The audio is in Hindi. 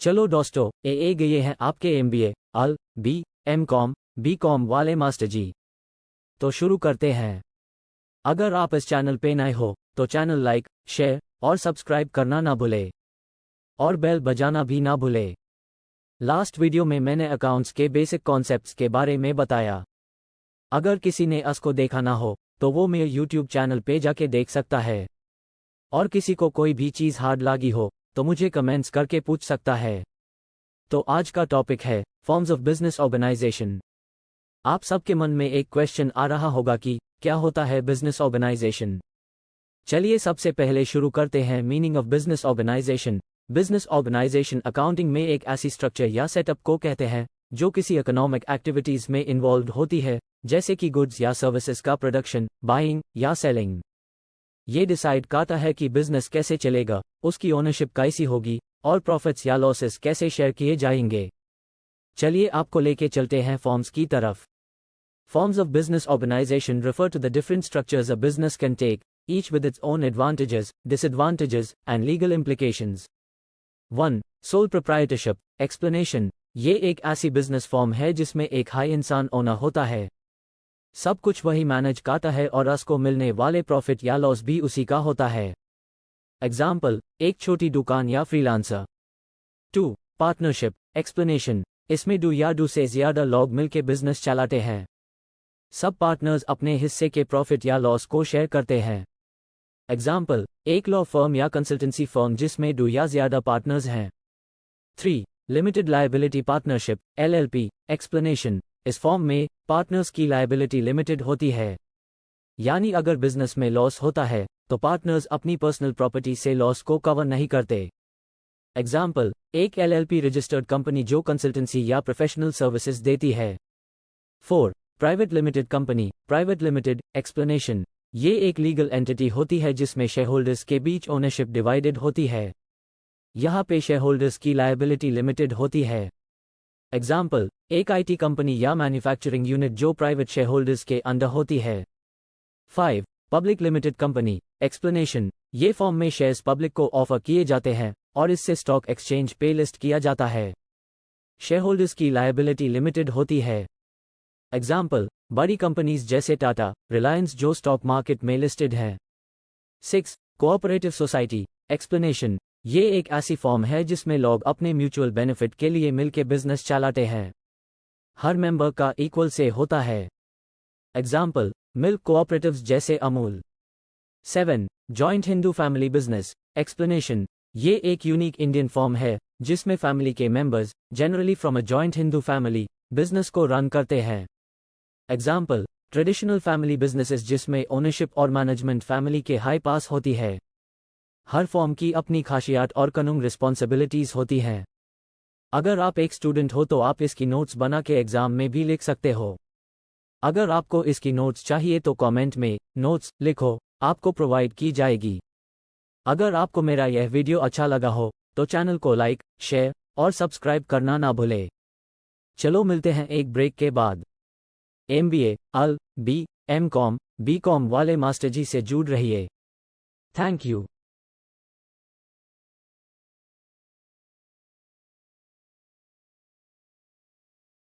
चलो दोस्तों, ए गए हैं आपके MBA, अल, बी, M.Com, B.Com वाले मास्टर जी। तो शुरू करते हैं। अगर आप इस चैनल पे नए हो तो चैनल लाइक, शेयर और सब्सक्राइब करना ना भूले और बेल बजाना भी ना भूले। लास्ट वीडियो में मैंने अकाउंट्स के बेसिक कॉन्सेप्ट्स के बारे में बताया। अगर किसी ने इसको देखा ना हो तो वो मेरे YouTube चैनल पे जाके देख सकता है। और किसी को कोई भी चीज़ हार्ड लगी हो तो मुझे कमेंट्स करके पूछ सकता है। तो आज का टॉपिक है फॉर्म्स ऑफ बिजनेस ऑर्गेनाइजेशन। आप सबके मन में एक क्वेश्चन आ रहा होगा कि क्या होता है बिजनेस ऑर्गेनाइजेशन। चलिए सबसे पहले शुरू करते हैं meaning of business organization. Business organization accounting में एक ऐसी स्ट्रक्चर या सेटअप को कहते हैं जो किसी इकोनॉमिक एक्टिविटीज में इन्वॉल्व होती है, जैसे कि गुड्स या सर्विसेज का प्रोडक्शन, बाइंग या सेलिंग। ये डिसाइड करता है कि बिजनेस कैसे चलेगा, उसकी ओनरशिप कैसी होगी और प्रॉफिट्स या लॉसेस कैसे शेयर किए जाएंगे। चलिए आपको लेके चलते हैं फॉर्म्स की तरफ। Forms of business organization refer to the different structures a business can take, each with its own advantages, disadvantages, and legal implications. 1. Sole proprietorship. Explanation. ये एक ऐसी बिजनेस फॉर्म है जिसमें एक हाई इंसान ओनर होता है। सब कुछ वही मैनेज करता है और उसको मिलने वाले प्रॉफिट या लॉस भी उसी का होता है। एग्जाम्पल, एक छोटी दुकान या फ्रीलांसर। 2. पार्टनरशिप। एक्सप्लेनेशन। इसमें दो या दो से ज्यादा लोग मिलकर बिजनेस चलाते हैं। सब पार्टनर्स अपने हिस्से के प्रॉफिट या लॉस को शेयर करते हैं। एग्जाम्पल, एक लॉ फर्म या कंसल्टेंसी फर्म जिसमें दो या ज्यादा पार्टनर्स हैं। 3. Limited liability partnership, LLP। Explanation. इस फॉर्म में पार्टनर्स की लायबिलिटी लिमिटेड होती है, यानी अगर बिजनेस में लॉस होता है तो पार्टनर्स अपनी पर्सनल प्रॉपर्टी से लॉस को कवर नहीं करते। एग्जाम्पल, एक LLP रजिस्टर्ड कंपनी जो कंसल्टेंसी या प्रोफेशनल सर्विसेज देती है। 4. Private limited company, private limited. Explanation. ये एक लीगल एंटिटी होती है जिसमें शेयरहोल्डर्स के बीच ओनरशिप डिवाइडेड होती है। यहाँ पे शेयरहोल्डर्स की लायबिलिटी लिमिटेड होती है। एग्जाम्पल, एक IT कंपनी या मैन्युफैक्चरिंग यूनिट जो प्राइवेट शेयरहोल्डर्स के अंडर होती है। 5. Public limited company. एक्सप्लेनेशन। ये फॉर्म में शेयर्स पब्लिक को ऑफर किए जाते हैं और इससे स्टॉक एक्सचेंज पे लिस्ट किया जाता है। शेयरहोल्डर्स की लायबिलिटी लिमिटेड होती है। एग्जाम्पल, बड़ी कंपनीज जैसे टाटा, रिलायंस जो स्टॉक मार्केट में लिस्टेड हैं। 6. Cooperative society. एक्सप्लेनेशन। ये एक ऐसी फॉर्म है जिसमें लोग अपने म्यूचुअल बेनिफिट के लिए मिलकर बिजनेस चलाते हैं। हर मेंबर का इक्वल से होता है। एग्जाम्पल, मिल्क कोऑपरेटिव्स जैसे Amul. 7. Joint Hindu family business. Explanation. ये एक यूनिक इंडियन फॉर्म है जिसमें फैमिली के members, generally from a joint Hindu family, business को रन करते हैं। एग्जाम्पल, ट्रेडिशनल फैमिली बिजनेसेस जिसमें ओनरशिप और मैनेजमेंट फैमिली के हाई पास होती है। हर फॉर्म की अपनी खासियत और कानून रिस्पॉन्सिबिलिटीज होती हैं। अगर आप एक स्टूडेंट हो तो आप इसकी नोट्स बना के एग्जाम में भी लिख सकते हो। अगर आपको इसकी नोट्स चाहिए तो कमेंट में नोट्स लिखो, आपको प्रोवाइड की जाएगी। अगर आपको मेरा यह वीडियो अच्छा लगा हो तो चैनल को लाइक, शेयर और सब्सक्राइब करना ना भूले। चलो मिलते हैं एक ब्रेक के बाद। MBA, अल, बी, M.Com, B.Com वाले मास्टर जी से जुड़ रहिए। Thank you.